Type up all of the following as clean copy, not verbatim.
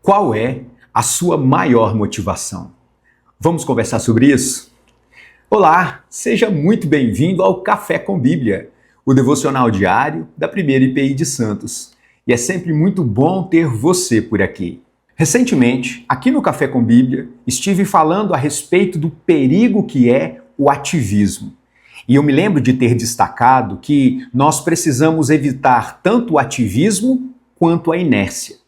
Qual é a sua maior motivação? Vamos conversar sobre isso? Olá, seja muito bem-vindo ao Café com Bíblia, o devocional diário da Primeira IPI de Santos. E é sempre muito bom ter você por aqui. Recentemente, aqui no Café com Bíblia, estive falando a respeito do perigo que é o ativismo. E eu me lembro de ter destacado que nós precisamos evitar tanto o ativismo quanto a inércia.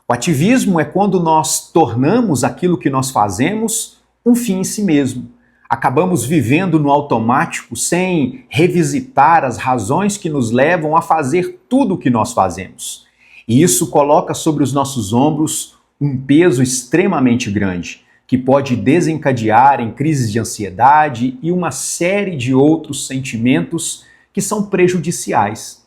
O ativismo é quando nós tornamos aquilo que nós fazemos um fim em si mesmo. Acabamos vivendo no automático sem revisitar as razões que nos levam a fazer tudo o que nós fazemos. E isso coloca sobre os nossos ombros um peso extremamente grande, que pode desencadear em crises de ansiedade e uma série de outros sentimentos que são prejudiciais.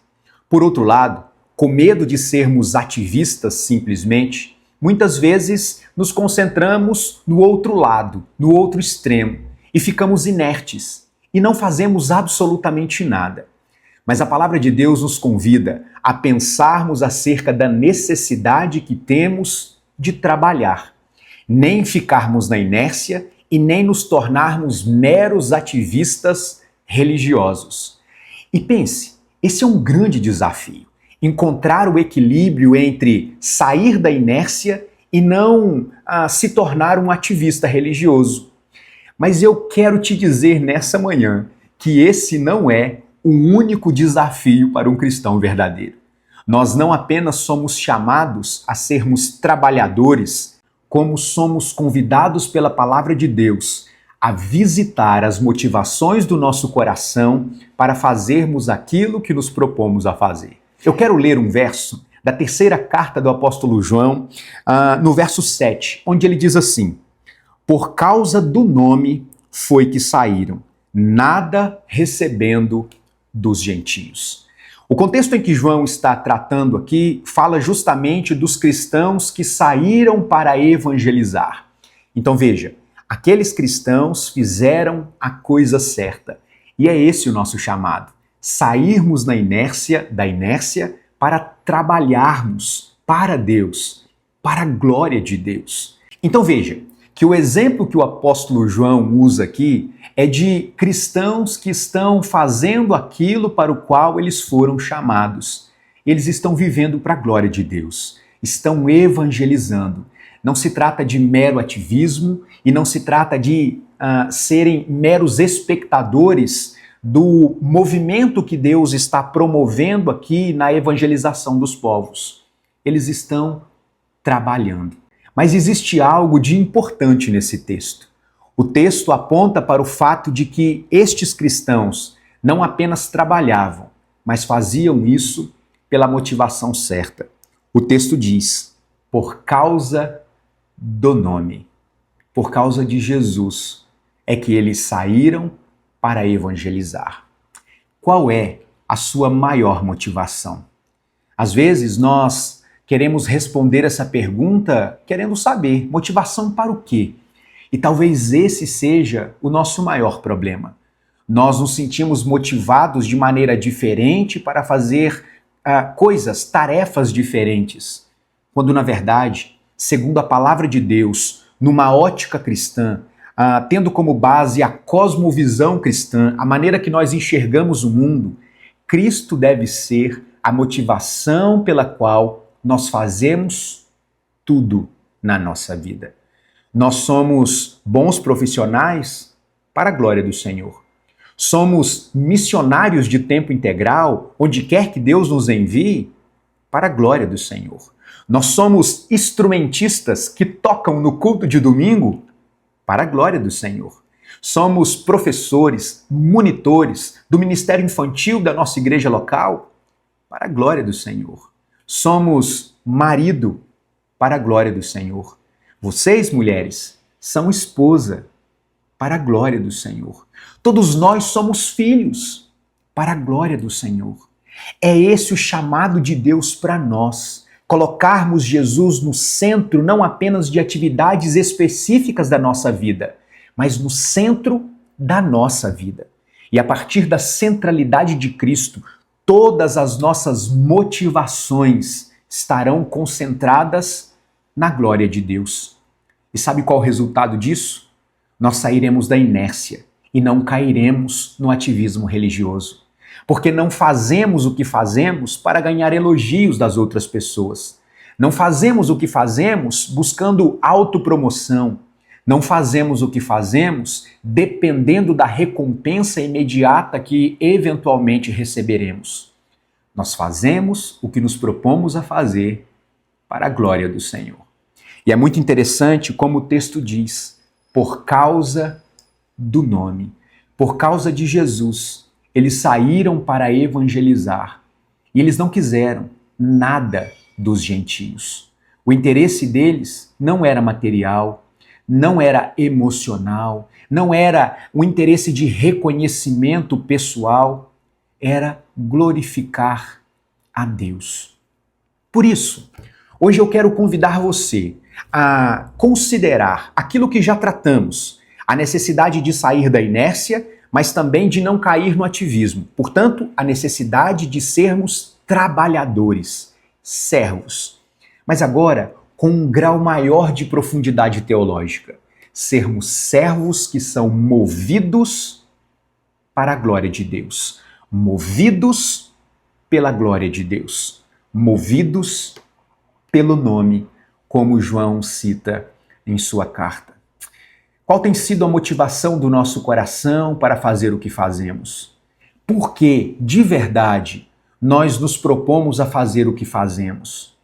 Por outro lado, com medo de sermos ativistas simplesmente, muitas vezes nos concentramos no outro lado, no outro extremo, e ficamos inertes e não fazemos absolutamente nada. Mas a palavra de Deus nos convida a pensarmos acerca da necessidade que temos de trabalhar, nem ficarmos na inércia e nem nos tornarmos meros ativistas religiosos. E pense, esse é um grande desafio. Encontrar o equilíbrio entre sair da inércia e não se tornar um ativista religioso. Mas eu quero te dizer nessa manhã que esse não é o único desafio para um cristão verdadeiro. Nós não apenas somos chamados a sermos trabalhadores, como somos convidados pela palavra de Deus a visitar as motivações do nosso coração para fazermos aquilo que nos propomos a fazer. Eu quero ler um verso da terceira carta do apóstolo João, no verso 7, onde ele diz assim: por causa do nome foi que saíram, nada recebendo dos gentios. O contexto em que João está tratando aqui fala justamente dos cristãos que saíram para evangelizar. Então veja, aqueles cristãos fizeram a coisa certa. E é esse o nosso chamado. Sairmos da inércia para trabalharmos para Deus, para a glória de Deus. Então veja, que o exemplo que o apóstolo João usa aqui é de cristãos que estão fazendo aquilo para o qual eles foram chamados. Eles estão vivendo para a glória de Deus, estão evangelizando. Não se trata de mero ativismo e não se trata de serem meros espectadores do movimento que Deus está promovendo aqui na evangelização dos povos. Eles estão trabalhando. Mas existe algo de importante nesse texto. O texto aponta para o fato de que estes cristãos não apenas trabalhavam, mas faziam isso pela motivação certa. O texto diz, por causa do nome, por causa de Jesus, é que eles saíram para evangelizar. Qual é a sua maior motivação? Às vezes nós queremos responder essa pergunta querendo saber, motivação para o quê? E talvez esse seja o nosso maior problema. Nós nos sentimos motivados de maneira diferente para fazer tarefas diferentes, quando na verdade, segundo a palavra de Deus, numa ótica cristã, tendo como base a cosmovisão cristã, a maneira que nós enxergamos o mundo, Cristo deve ser a motivação pela qual nós fazemos tudo na nossa vida. Nós somos bons profissionais para a glória do Senhor. Somos missionários de tempo integral, onde quer que Deus nos envie, para a glória do Senhor. Nós somos instrumentistas que tocam no culto de domingo, para a glória do Senhor. Somos professores, monitores do ministério infantil da nossa igreja local, para a glória do Senhor. Somos marido, para a glória do Senhor. Vocês, mulheres, são esposa, para a glória do Senhor. Todos nós somos filhos, para a glória do Senhor. É esse o chamado de Deus para nós. Colocarmos Jesus no centro não apenas de atividades específicas da nossa vida, mas no centro da nossa vida. E a partir da centralidade de Cristo, todas as nossas motivações estarão concentradas na glória de Deus. E sabe qual é o resultado disso? Nós sairemos da inércia e não cairemos no ativismo religioso. Porque não fazemos o que fazemos para ganhar elogios das outras pessoas. Não fazemos o que fazemos buscando autopromoção. Não fazemos o que fazemos dependendo da recompensa imediata que eventualmente receberemos. Nós fazemos o que nos propomos a fazer para a glória do Senhor. E é muito interessante como o texto diz, por causa do nome, por causa de Jesus, eles saíram para evangelizar. E eles não quiseram nada dos gentios. O interesse deles não era material, não era emocional, não era o interesse de reconhecimento pessoal, era glorificar a Deus. Por isso, hoje eu quero convidar você a considerar aquilo que já tratamos, a necessidade de sair da inércia, mas também de não cair no ativismo. Portanto, a necessidade de sermos trabalhadores, servos. Mas agora, com um grau maior de profundidade teológica, sermos servos que são movidos para a glória de Deus, movidos pela glória de Deus, movidos pelo nome, como João cita em sua carta. Qual tem sido a motivação do nosso coração para fazer o que fazemos? Por que, de verdade, nós nos propomos a fazer o que fazemos?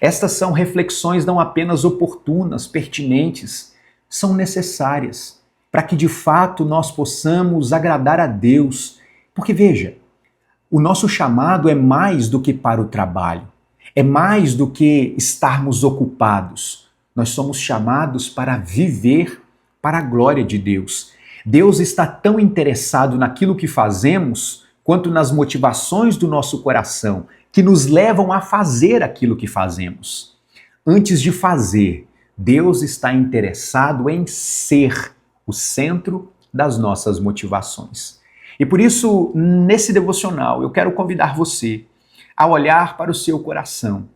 Estas são reflexões não apenas oportunas, pertinentes, são necessárias para que de fato nós possamos agradar a Deus. Porque veja, o nosso chamado é mais do que para o trabalho, é mais do que estarmos ocupados. Nós somos chamados para viver para a glória de Deus. Deus está tão interessado naquilo que fazemos quanto nas motivações do nosso coração, que nos levam a fazer aquilo que fazemos. Antes de fazer, Deus está interessado em ser o centro das nossas motivações. E por isso, nesse devocional, eu quero convidar você a olhar para o seu coração,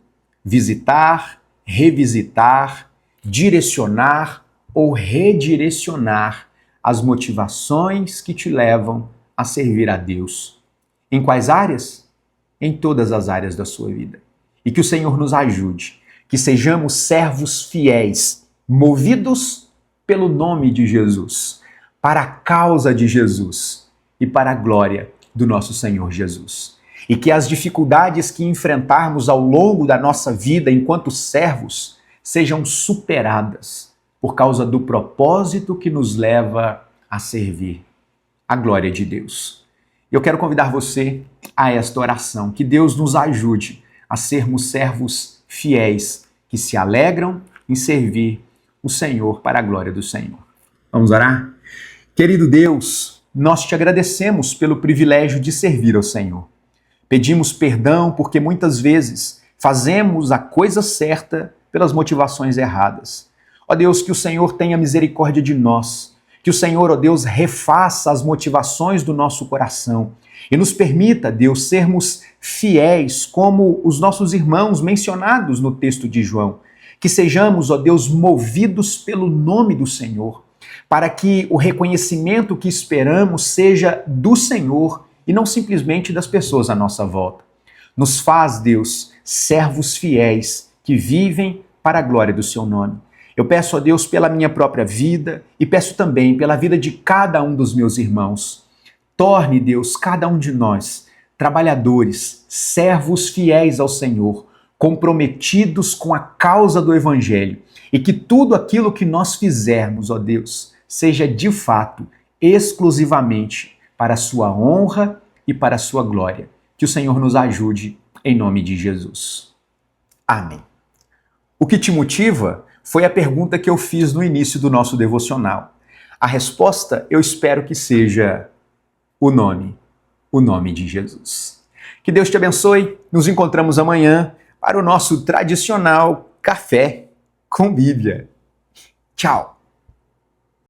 visitar, revisitar, direcionar ou redirecionar as motivações que te levam a servir a Deus. Em quais áreas? Em todas as áreas da sua vida. E que o Senhor nos ajude, que sejamos servos fiéis, movidos pelo nome de Jesus, para a causa de Jesus e para a glória do nosso Senhor Jesus. E que as dificuldades que enfrentarmos ao longo da nossa vida enquanto servos sejam superadas por causa do propósito que nos leva a servir a glória de Deus. Eu quero convidar você a esta oração, que Deus nos ajude a sermos servos fiéis, que se alegram em servir o Senhor para a glória do Senhor. Vamos orar? Querido Deus, nós te agradecemos pelo privilégio de servir ao Senhor. Pedimos perdão porque muitas vezes fazemos a coisa certa pelas motivações erradas. Ó Deus, que o Senhor tenha misericórdia de nós, que o Senhor, ó Deus, refaça as motivações do nosso coração e nos permita, Deus, sermos fiéis como os nossos irmãos mencionados no texto de João. Que sejamos, ó Deus, movidos pelo nome do Senhor, para que o reconhecimento que esperamos seja do Senhor e não simplesmente das pessoas à nossa volta. Nos faz, Deus, servos fiéis que vivem para a glória do seu nome. Eu peço a Deus pela minha própria vida e peço também pela vida de cada um dos meus irmãos. Torne, Deus, cada um de nós trabalhadores, servos fiéis ao Senhor, comprometidos com a causa do Evangelho, e que tudo aquilo que nós fizermos, ó Deus, seja de fato, exclusivamente para a sua honra e para a sua glória. Que o Senhor nos ajude em nome de Jesus. Amém. O que te motiva foi a pergunta que eu fiz no início do nosso devocional. A resposta eu espero que seja o nome de Jesus. Que Deus te abençoe. Nos encontramos amanhã para o nosso tradicional Café com Bíblia. Tchau!